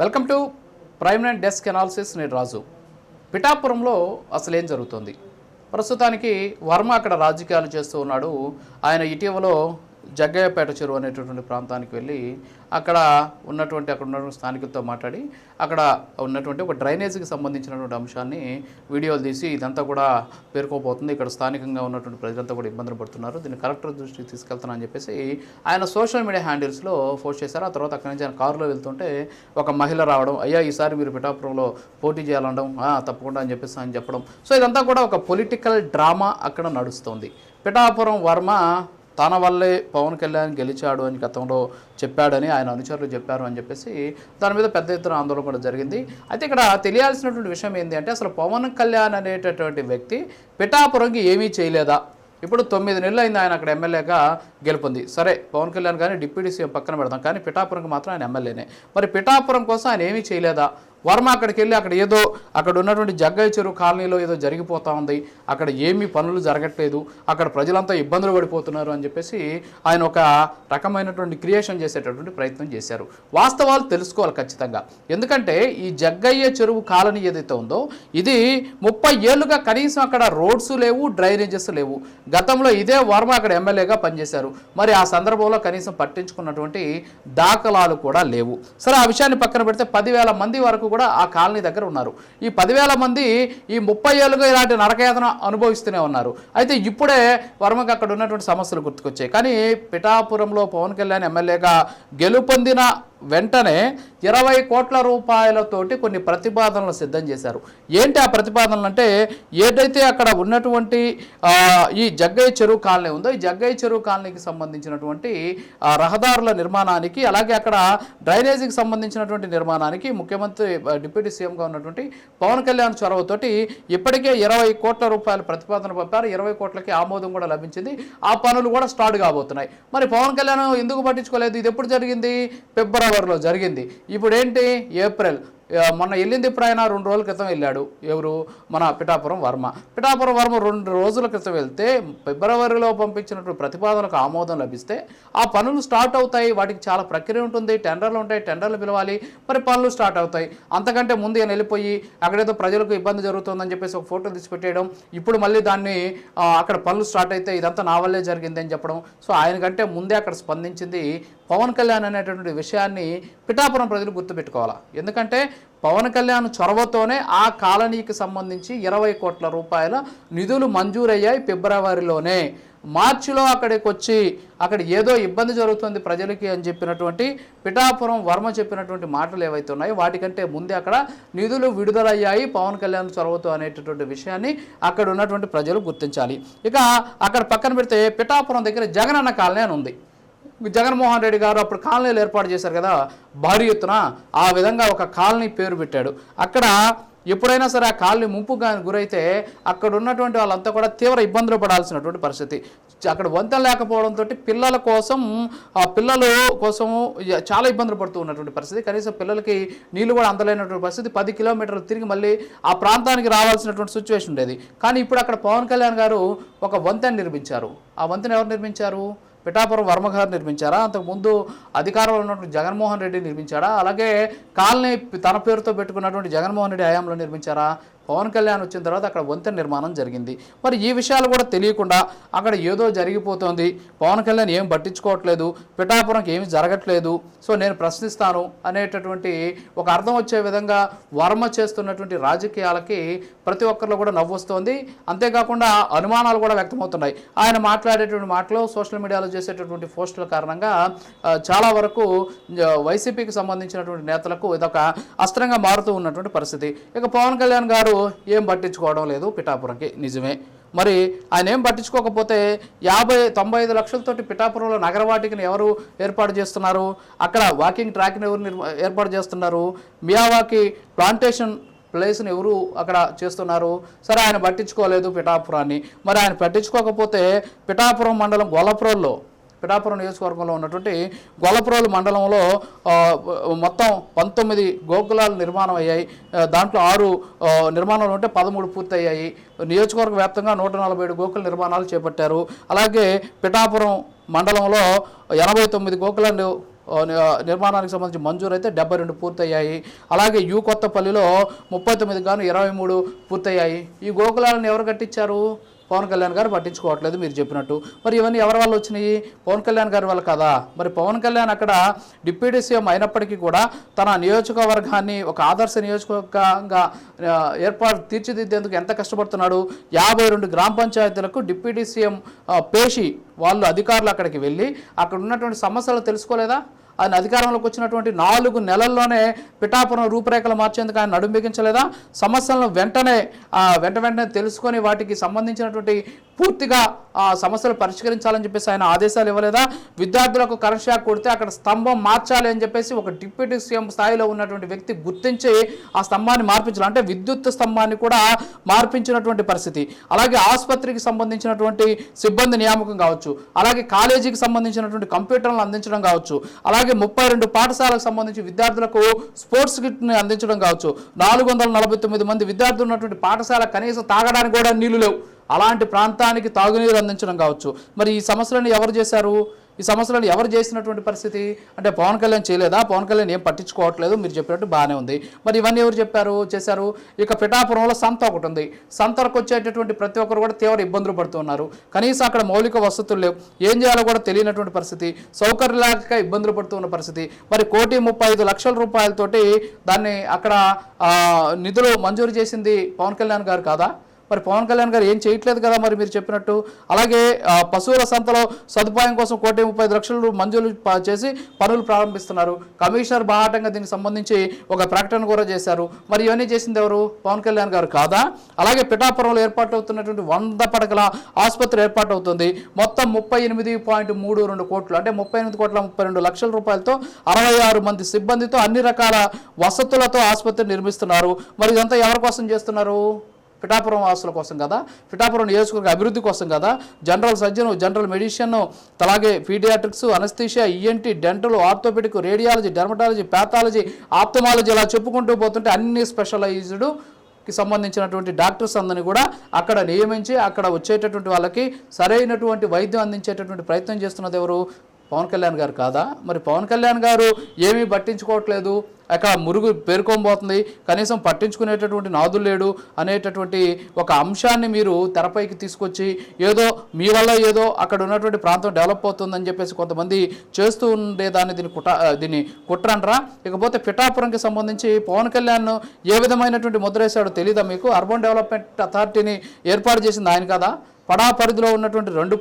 Welcome to prime nine desk analysis. నేను రాజు. పిఠాపురంలో అసలు ఏం జరుగుతుంది? ప్రస్తుతానికి వర్మ అక్కడ రాజకీయాలు చేస్తూ ఉన్నాడు. ఆయన ఇటీవలో జగ్గయ్యపేట చెరువు అనేటటువంటి ప్రాంతానికి వెళ్ళి అక్కడ ఉన్నటువంటి స్థానికులతో మాట్లాడి అక్కడ ఉన్నటువంటి ఒక డ్రైనేజీకి సంబంధించినటువంటి అంశాన్ని వీడియోలు తీసి ఇదంతా కూడా పేర్కోబోతుంది, ఇక్కడ స్థానికంగా ఉన్నటువంటి ప్రజలంతా కూడా ఇబ్బందులు పడుతున్నారు, దీన్ని కలెక్టర్ దృష్టికి తీసుకెళ్తానని చెప్పేసి ఆయన సోషల్ మీడియా హ్యాండిల్స్లో పోస్ట్ చేశారు. ఆ తర్వాత అక్కడి నుంచి ఆయన కారులో వెళ్తుంటే ఒక మహిళ రావడం, అయ్యా ఈసారి మీరు పిఠాపురంలో పోటీ చేయాలనడం, తప్పకుండా అని చెప్పేసి ఆయన చెప్పడం. సో ఇదంతా కూడా ఒక పొలిటికల్ డ్రామా అక్కడ నడుస్తుంది. పిఠాపురం వర్మ తన వల్లే పవన్ కళ్యాణ్ గెలిచాడు అని గతంలో చెప్పాడని ఆయన అనుచరులు చెప్పారు అని చెప్పేసి దాని మీద పెద్ద ఎత్తున ఆందోళన కూడా జరిగింది. అయితే ఇక్కడ తెలియాల్సినటువంటి విషయం ఏంటి అంటే, అసలు పవన్ కళ్యాణ్ అనేటటువంటి వ్యక్తి పిఠాపురంకి ఏమీ చేయలేదా? ఇప్పుడు 9 నెలలు అయింది ఆయన అక్కడ ఎమ్మెల్యేగా గెలుపొంది. సరే, పవన్ కళ్యాణ్ కానీ డిప్యూటీ సీఎం పక్కన పెడదాం, కానీ పిఠాపురంకి మాత్రం ఆయన ఎమ్మెల్యేనే. మరి పిఠాపురం కోసం ఆయన ఏమీ చేయలేదా? వర్మ అక్కడికి వెళ్ళి అక్కడ ఏదో అక్కడ ఉన్నటువంటి జగ్గయ్య చెరువు కాలనీలో ఏదో జరిగిపోతూ ఉంది, అక్కడ ఏమీ పనులు జరగట్లేదు, అక్కడ ప్రజలంతా ఇబ్బందులు పడిపోతున్నారు అని చెప్పేసి ఆయన ఒక రకమైనటువంటి క్రియేషన్ చేసేటటువంటి ప్రయత్నం చేశారు. వాస్తవాలు తెలుసుకోవాలి ఖచ్చితంగా. ఎందుకంటే ఈ జగ్గయ్య చెరువు కాలనీ ఏదైతే ఉందో ఇది 30 ఏళ్లుగా కనీసం అక్కడ రోడ్స్ లేవు, డ్రైనేజెస్ లేవు. గతంలో ఇదే వర్మ అక్కడ ఎమ్మెల్యేగా పనిచేశారు. మరి ఆ సందర్భంలో కనీసం పట్టించుకున్నటువంటి దాఖలాలు కూడా లేవు. సరే, ఆ విషయాన్ని పక్కన పెడితే 10,000 మంది వరకు కూడా ఆ కాలనీ దగ్గర ఉన్నారు. ఈ 10,000 మంది ఈ 30 ఏళ్ళుగా ఇలాంటి నరకయాతన అనుభవిస్తూనే ఉన్నారు. అయితే ఇప్పుడే వర్మకు అక్కడ ఉన్నటువంటి సమస్యలు గుర్తుకొచ్చాయి. కానీ పిఠాపురంలో పవన్ కళ్యాణ్ ఎమ్మెల్యేగా గెలుపొందిన వెంటనే 20 కోట్ల రూపాయలతోటి కొన్ని ప్రతిపాదనలు సిద్ధం చేశారు. ఏంటి ఆ ప్రతిపాదనలు అంటే, ఏదైతే అక్కడ ఉన్నటువంటి ఈ జగ్గయ్య చెరువు కాలనీ ఉందో ఈ జగ్గయ్య చెరువు కాలనీకి సంబంధించినటువంటి రహదారుల నిర్మాణానికి, అలాగే అక్కడ డ్రైనేజీకి సంబంధించినటువంటి నిర్మాణానికి ముఖ్యమంత్రి డిప్యూటీ సీఎంగా ఉన్నటువంటి పవన్ కళ్యాణ్ చొరవతోటి ఇప్పటికే 20 కోట్ల రూపాయల ప్రతిపాదన పంపారు. 20 కోట్లకి ఆమోదం కూడా లభించింది. ఆ పనులు కూడా స్టార్ట్ కాబోతున్నాయి. మరి పవన్ కళ్యాణ్ ఎందుకు పట్టించుకోలేదు? ఇది ఎప్పుడు జరిగింది? ఫిబ్రవరిలో జరిగింది. ఇప్పుడు ఏంటి? ఏప్రిల్. మొన్న వెళ్ళింది ఇప్పుడు ఆయన 2 రోజుల క్రితం వెళ్ళాడు. ఎవరు? మన పిఠాపురం వర్మ 2 రోజుల క్రితం వెళ్తే ఫిబ్రవరిలో పంపించినటువంటి ప్రతిపాదనకు ఆమోదం లభిస్తే ఆ పనులు స్టార్ట్ అవుతాయి. వాటికి చాలా ప్రక్రియ ఉంటుంది, టెండర్లు ఉంటాయి, టెండర్లు పిలవాలి, మరి పనులు స్టార్ట్ అవుతాయి. అంతకంటే ముందు ఆయన వెళ్ళిపోయి అక్కడేదో ప్రజలకు ఇబ్బంది జరుగుతుందని చెప్పేసి ఒక ఫోటో తీసి పెట్టేయడం, ఇప్పుడు మళ్ళీ దాన్ని అక్కడ పనులు స్టార్ట్ అయితే ఇదంతా నా వల్లే జరిగింది అని చెప్పడం. సో ఆయన కంటే ముందే అక్కడ స్పందించింది పవన్ కళ్యాణ్ అనేటటువంటి విషయాన్ని పిఠాపురం ప్రజలు గుర్తుపెట్టుకోవాలా. ఎందుకంటే పవన్ కళ్యాణ్ చొరవతోనే ఆ కాలనీకి సంబంధించి 20 కోట్ల రూపాయల నిధులు మంజూరయ్యాయి ఫిబ్రవరిలోనే. మార్చిలో అక్కడికి వచ్చి అక్కడ ఏదో ఇబ్బంది జరుగుతుంది ప్రజలకి అని చెప్పినటువంటి పిఠాపురం వర్మ చెప్పినటువంటి మాటలు ఏవైతే ఉన్నాయో వాటికంటే ముందే అక్కడ నిధులు విడుదలయ్యాయి పవన్ కళ్యాణ్ చొరవతో అనేటటువంటి విషయాన్ని అక్కడ ఉన్నటువంటి ప్రజలు గుర్తించాలి. ఇక అక్కడ పక్కన పెడితే పిఠాపురం దగ్గర జగనన్న కాలనీ అని ఉంది. జగన్మోహన్ రెడ్డి గారు అప్పుడు కాలనీలు ఏర్పాటు చేశారు కదా భారీ ఎత్తున, ఆ విధంగా ఒక కాలనీ పేరు పెట్టాడు. అక్కడ ఎప్పుడైనా సరే ఆ కాలనీ ముంపుగా గురైతే అక్కడ ఉన్నటువంటి వాళ్ళంతా కూడా తీవ్ర ఇబ్బందులు పడాల్సినటువంటి పరిస్థితి. అక్కడ వంతెన లేకపోవడంతో పిల్లల కోసము చాలా ఇబ్బందులు పడుతూ ఉన్నటువంటి పరిస్థితి. కనీసం పిల్లలకి నీళ్లు కూడా అందలేనటువంటి పరిస్థితి. 10 కిలోమీటర్లు తిరిగి మళ్ళీ ఆ ప్రాంతానికి రావాల్సినటువంటి సిచ్యువేషన్ ఉండేది. కానీ ఇప్పుడు అక్కడ పవన్ కళ్యాణ్ గారు ఒక వంతెన నిర్మించారు. ఆ వంతెన ఎవరు నిర్మించారు? పిఠాపురం వర్మ గారు నిర్మించారా? అంతకుముందు అధికారంలో ఉన్నటువంటి జగన్మోహన్ రెడ్డి నిర్మించాడా? అలాగే కాలనీ తన పేరుతో పెట్టుకున్నటువంటి జగన్మోహన్ రెడ్డి హయాంలో నిర్మించారా? పవన్ కళ్యాణ్ వచ్చిన తర్వాత అక్కడ వంతెన నిర్మాణం జరిగింది. మరి ఈ విషయాలు కూడా తెలియకుండా అక్కడ ఏదో జరిగిపోతుంది, పవన్ కళ్యాణ్ ఏం పట్టించుకోవట్లేదు, పిఠాపురంకి ఏమి జరగట్లేదు, సో నేను ప్రశ్నిస్తాను అనేటటువంటి ఒక అర్థం వచ్చే విధంగా వర్మ చేస్తున్నటువంటి రాజకీయాలకి ప్రతి ఒక్కరిలో కూడా నవ్వు వస్తుంది. అంతేకాకుండా అనుమానాలు కూడా వ్యక్తమవుతున్నాయి. ఆయన మాట్లాడేటువంటి మాటలు, సోషల్ మీడియాలో చేసేటటువంటి పోస్టుల కారణంగా చాలా వరకు వైసీపీకి సంబంధించినటువంటి నేతలకు ఇదొక అస్త్రంగా మారుతూ ఉన్నటువంటి పరిస్థితి. ఇక పవన్ కళ్యాణ్ గారు ఏం పట్టించుకోవడం లేదు పిఠాపురంకి, నిజమే. మరి ఆయన ఏం పట్టించుకోకపోతే 50-95 లక్షలతోటి పిఠాపురంలో నగరవాటికని ఎవరు ఏర్పాటు చేస్తున్నారు? అక్కడ వాకింగ్ ట్రాక్ని ఎవరు ఏర్పాటు చేస్తున్నారు? మియావాకి ప్లాంటేషన్ ప్లేస్ని ఎవరు అక్కడ చేస్తున్నారు? సరే, ఆయన పట్టించుకోలేదు పిఠాపురాన్ని. మరి ఆయన పట్టించుకోకపోతే పిఠాపురం మండలం గొల్లప్రోల్లో, పిఠాపురం నియోజకవర్గంలో ఉన్నటువంటి గొల్లప్రోలు మండలంలో మొత్తం 19 గోకులాలు నిర్మాణం అయ్యాయి. దాంట్లో 6 నిర్మాణాలు ఉంటే 13 పూర్తయ్యాయి. నియోజకవర్గ వ్యాప్తంగా 147 గోకుల నిర్మాణాలు చేపట్టారు. అలాగే పిఠాపురం మండలంలో 89 గోకులను నిర్మాణానికి సంబంధించి మంజూరు అయితే 72 పూర్తయ్యాయి. అలాగే కొత్తపల్లిలో 39 గాను 23 పూర్తయ్యాయి. ఈ గోకులాలను ఎవరు కట్టించారు? పవన్ కళ్యాణ్ గారు పట్టించుకోవట్లేదు మీరు చెప్పినట్టు. మరి ఇవన్నీ ఎవరి వల్ల వచ్చినాయి? పవన్ కళ్యాణ్ గారి వల్ల కదా. మరి పవన్ కళ్యాణ్ అక్కడ డిప్యూటీ సీఎం అయినప్పటికీ కూడా తన నియోజకవర్గాన్ని ఒక ఆదర్శ నియోజకవర్గంగా తీర్చిదిద్దేందుకు ఎంత కష్టపడుతున్నాడు. 52 గ్రామ పంచాయతీలకు డిప్యూటీ సీఎం పేషి వాళ్ళు అధికారులు అక్కడికి వెళ్ళి అక్కడ ఉన్నటువంటి సమస్యలు తెలుసుకోలేదా? ఆయన అధికారంలోకి వచ్చినటువంటి 4 నెలల్లోనే పిఠాపురం రూపురేఖలు మార్చేందుకు ఆయన నడుం బిగించలేదా? సమస్యలను వెంటనే తెలుసుకొని వాటికి సంబంధించినటువంటి పూర్తిగా సమస్యలు పరిష్కరించాలని చెప్పేసి ఆయన ఆదేశాలు ఇవ్వలేదా? విద్యార్థులకు కరెంట్ షాక్ కొడితే అక్కడ స్తంభం మార్చాలి అని చెప్పేసి ఒక డిప్యూటీ సీఎం స్థాయిలో ఉన్నటువంటి వ్యక్తి గుర్తించి ఆ స్తంభాన్ని మార్పించాలి. అంటే విద్యుత్ స్తంభాన్ని కూడా మార్పించినటువంటి పరిస్థితి. అలాగే ఆసుపత్రికి సంబంధించినటువంటి సిబ్బంది నియామకం కావచ్చు, అలాగే కాలేజీకి సంబంధించినటువంటి కంప్యూటర్లను అందించడం కావచ్చు, అలాగే 32 పాఠశాలకు సంబంధించి విద్యార్థులకు స్పోర్ట్స్ కిట్ని అందించడం కావచ్చు. 449 మంది విద్యార్థులు ఉన్నటువంటి పాఠశాల కనీసం తాగడానికి కూడా నీళ్లు లేవు. అలాంటి ప్రాంతానికి తాగునీరు అందించడం కావచ్చు. మరి ఈ సమస్యలను ఎవరు చేశారు? ఈ సమస్యలను ఎవరు చేసినటువంటి పరిస్థితి? అంటే పవన్ కళ్యాణ్ చేయలేదా? పవన్ కళ్యాణ్ ఏం పట్టించుకోవట్లేదు మీరు చెప్పినట్టు బాగానే ఉంది. మరి ఇవన్నీ ఎవరు చేశారు? ఇక పిఠాపురంలో సంత ఒకటి ఉంది. సంతలకు వచ్చేటటువంటి ప్రతి ఒక్కరు కూడా తీవ్ర ఇబ్బందులు పడుతున్నారు. కనీసం అక్కడ మౌలిక వసతులు లేవు. ఏం చేయాలో కూడా తెలియనటువంటి పరిస్థితి, సౌకర్యాలేక ఇబ్బందులు పడుతున్న పరిస్థితి. మరి 1,35,00,000 రూపాయలతోటి దాన్ని అక్కడ నిధులు మంజూరు చేసింది పవన్ కళ్యాణ్ గారు కాదా? మరి పవన్ కళ్యాణ్ గారు ఏం చేయట్లేదు కదా మరి మీరు చెప్పినట్టు. అలాగే పశువుల సంతలో సదుపాయం కోసం 1,35,00,000 మంజూరు చేసి పనులు ప్రారంభిస్తున్నారు. కమిషనర్ బాహాటంగా దీనికి సంబంధించి ఒక ప్రకటన కూడా చేశారు. మరి ఇవన్నీ చేసింది ఎవరు? పవన్ కళ్యాణ్ గారు కాదా? అలాగే పిఠాపురంలో ఏర్పాటు అవుతున్నటువంటి 100 పడకల ఆసుపత్రి ఏర్పాటు అవుతుంది. మొత్తం 38.32 కోట్లు, అంటే 38,32,00,000 రూపాయలతో 66 మంది సిబ్బందితో అన్ని రకాల వసతులతో ఆసుపత్రి నిర్మిస్తున్నారు. మరి ఇదంతా ఎవరి కోసం చేస్తున్నారు? పిఠాపురం వాసుల కోసం కదా, పిఠాపురం నియోజకవర్గ అభివృద్ధి కోసం కదా. జనరల్ సర్జన్, జనరల్ మెడిసిన్, అలాగే paediatrics, anaesthesia, ENT, dental, orthopaedic, radiology, dermatology, pathology, ophthalmology ఇలా చెప్పుకుంటూ పోతుంటే అన్ని స్పెషలైజ్డ్కి సంబంధించినటువంటి డాక్టర్స్ అందరినీ కూడా అక్కడ నియమించి అక్కడ వచ్చేటటువంటి వాళ్ళకి సరైనటువంటి వైద్యం అందించేటటువంటి ప్రయత్నం చేస్తున్నది ఎవరు? పవన్ కళ్యాణ్ గారు కాదా? మరి పవన్ కళ్యాణ్ గారు ఏమీ పట్టించుకోవట్లేదు, అక్కడ మురుగు పేరుకోబోతుంది, కనీసం పట్టించుకునేటటువంటి నాదులు లేడు అనేటటువంటి ఒక అంశాన్ని మీరు తెరపైకి తీసుకొచ్చి ఏదో మీ వల్ల ఏదో అక్కడ ఉన్నటువంటి ప్రాంతం డెవలప్ అవుతుందని చెప్పేసి కొంతమంది చేస్తూ ఉండేదాన్ని దీన్ని కుట్రంటరా. ఇకపోతే పిఠాపురంకి సంబంధించి పవన్ కళ్యాణ్ ఏ విధమైనటువంటి ముద్ర వేశాడో తెలీదా మీకు? అర్బన్ డెవలప్మెంట్ అథారిటీని ఏర్పాటు చేసింది ఆయన కదా. పడా పరిధిలో ఉన్నటువంటి రెండు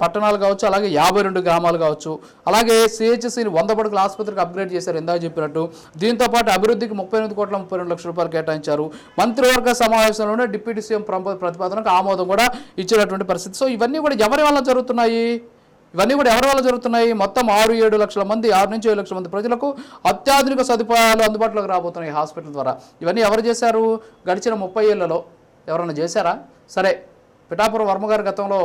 పట్టణాలు కావచ్చు, అలాగే 52 గ్రామాలు కావచ్చు, అలాగే సిహెచ్సిని 100 పడకల ఆసుపత్రికి అప్గ్రేడ్ చేశారు ఇందాక చెప్పినట్టు. దీంతోపాటు అభివృద్ధికి 38,32,00,000 రూపాయలు కేటాయించారు. మంత్రివర్గ సమావేశంలోనే డిప్యూటీ సీఎం ప్రతిపాదనకు ఆమోదం కూడా ఇచ్చినటువంటి పరిస్థితి. సో ఇవన్నీ కూడా ఎవరి వల్ల జరుగుతున్నాయి? మొత్తం 6-7 లక్షల మంది, 6 నుంచి 7 లక్షల మంది ప్రజలకు అత్యాధునిక సదుపాయాలు అందుబాటులోకి రాబోతున్నాయి హాస్పిటల్ ద్వారా. ఇవన్నీ ఎవరు చేశారు? గడిచిన 30 ఏళ్లలో ఎవరైనా చేశారా? సరే, పిఠాపురం వర్మ గారు గతంలో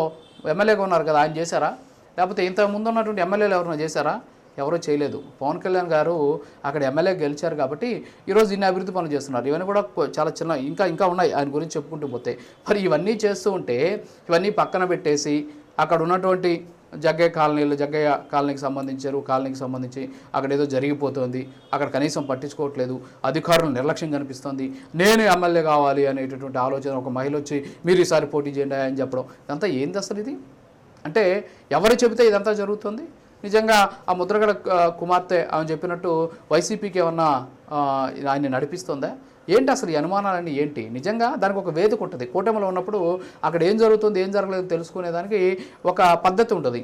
ఎమ్మెల్యేగా ఉన్నారు కదా, ఆయన చేశారా? లేకపోతే ఇంతకుముందు ఉన్నటువంటి ఎమ్మెల్యేలు ఎవరైనా చేశారా? ఎవరూ చేయలేదు. పవన్ కళ్యాణ్ గారు అక్కడ ఎమ్మెల్యే గెలిచారు కాబట్టి ఈరోజు ఇన్ని అభివృద్ధి పనులు చేస్తున్నారు. ఇవన్నీ కూడా చాలా చిన్న ఇంకా ఉన్నాయి ఆయన గురించి చెప్పుకుంటూ పోతే. మరి ఇవన్నీ చేస్తూ ఉంటే ఇవన్నీ పక్కన పెట్టేసి అక్కడ ఉన్నటువంటి జగ్గయ్య కాలనీకి సంబంధించి అక్కడ ఏదో జరిగిపోతుంది, అక్కడ కనీసం పట్టించుకోవట్లేదు, అధికారులు నిర్లక్ష్యం కనిపిస్తుంది, నేను ఎమ్మెల్యే కావాలి అనేటటువంటి ఆలోచన ఒక మహిళ వచ్చి మీరు ఈసారి పోటీ చేయండి అని చెప్పడం, ఇదంతా ఏంది అసలు ఇది? అంటే ఎవరు చెబితే ఇదంతా జరుగుతుంది? నిజంగా ఆ ముద్రగడ కుమార్తె ఆమె చెప్పినట్టు వైసీపీకి ఏమన్నా ఆయన్ని నడిపిస్తుందా? ఏంటి అసలు ఈ అనుమానాలన్నీ ఏంటి? నిజంగా దానికి ఒక వేదిక ఉంటుంది. కూటమిలో ఉన్నప్పుడు అక్కడ ఏం జరుగుతుంది ఏం జరగలేదు తెలుసుకునేదానికి ఒక పద్ధతి ఉంటుంది.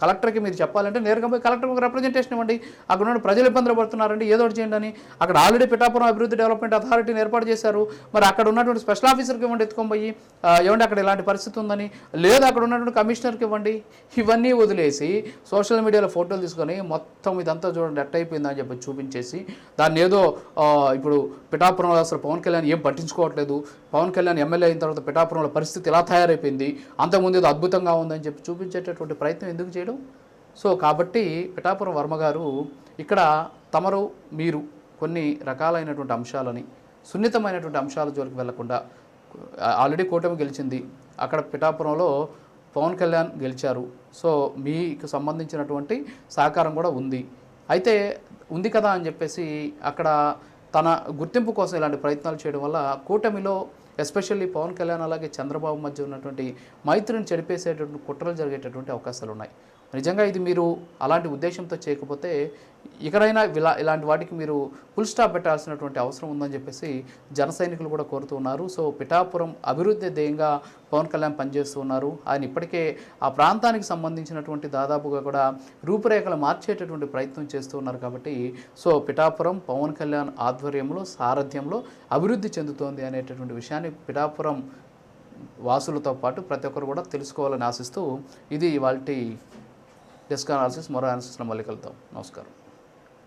కలెక్టర్కి మీరు చెప్పాలంటే నేరుగా పోయి కలెక్టర్కి ఒక రిప్రజెంటేషన్ ఇవ్వండి. అక్కడ ఉన్న ప్రజలు ఇబ్బందులు పడుతున్నారండి, ఏదో ఒకటి చేయండి అని. అక్కడ ఆల్రెడీ పిఠాపురం అభివృద్ధి డెవలప్మెంట్ అథారిటీని ఏర్పాటు చేశారు. మరి అక్కడ ఉన్నటువంటి స్పెషల్ ఆఫీసర్కి ఇవ్వండి, ఎత్తుకొని ఏమంటే అక్కడ ఇలాంటి పరిస్థితి ఉందని, లేదా అక్కడ ఉన్నటువంటి కమిషనర్కి ఇవ్వండి. ఇవన్నీ వదిలేసి సోషల్ మీడియాలో ఫోటోలు తీసుకొని మొత్తం ఇదంతా చూడండి ఎట్ అయిపోయిందని చెప్పి చూపించేసి దాన్ని ఏదో ఇప్పుడు పిఠాపురంలో అసలు పవన్ కళ్యాణ్ ఏం పట్టించుకోవట్లేదు, పవన్ కళ్యాణ్ ఎమ్మెల్యే అయిన తర్వాత పిఠాపురంలో పరిస్థితి ఇలా తయారైపోయింది, అంతకుముందు ఏదో అద్భుతంగా ఉందని చెప్పి చూపించేటటువంటి ప్రయత్నం ఎందుకు చేయడం? సో కాబట్టి పిఠాపురం వర్మ గారు ఇక్కడ మీరు కొన్ని రకాలైనటువంటి అంశాలని, సున్నితమైనటువంటి అంశాల జోలికి వెళ్లకుండా, ఆల్రెడీ కూటమి గెలిచింది, అక్కడ పిఠాపురంలో పవన్ కళ్యాణ్ గెలిచారు. సో మీకు సంబంధించినటువంటి సహకారం కూడా ఉంది. అయితే ఉంది కదా అని చెప్పేసి అక్కడ తన గుర్తింపు కోసం ఇలాంటి ప్రయత్నాలు చేయడం వల్ల కూటమిలో ఎస్పెషల్లీ పవన్ కళ్యాణ్ అలాగే చంద్రబాబు మధ్య ఉన్నటువంటి మైత్రిని చెడిపేసేటటువంటి కుట్రలు జరిగేటటువంటి అవకాశాలు ఉన్నాయి. నిజంగా ఇది మీరు అలాంటి ఉద్దేశంతో చేయకపోతే ఇకనైనా ఇలాంటి వాటికి మీరు ఫుల్ స్టాప్ పెట్టాల్సినటువంటి అవసరం ఉందని చెప్పేసి జన సైనికులు కూడా కోరుతూ ఉన్నారు. సో పిఠాపురం అభివృద్ధి ధ్యేయంగా పవన్ కళ్యాణ్ పనిచేస్తూ ఉన్నారు. ఆయన ఇప్పటికే ఆ ప్రాంతానికి సంబంధించినటువంటి దాదాపుగా కూడా రూపురేఖలు మార్చేటటువంటి ప్రయత్నం చేస్తూ ఉన్నారు. కాబట్టి సో పిఠాపురం పవన్ కళ్యాణ్ ఆధ్వర్యంలో సారథ్యంలో అభివృద్ధి చెందుతోంది అనేటటువంటి విషయాన్ని పిఠాపురం వాసులతో పాటు ప్రతి ఒక్కరు కూడా తెలుసుకోవాలని ఆశిస్తూ ఇది ఇవాల్టి డెస్క్ అనాలిసిస్. మరో అనాలిసిస్లో మళ్ళీ కలుద్దాం. నమస్కారం.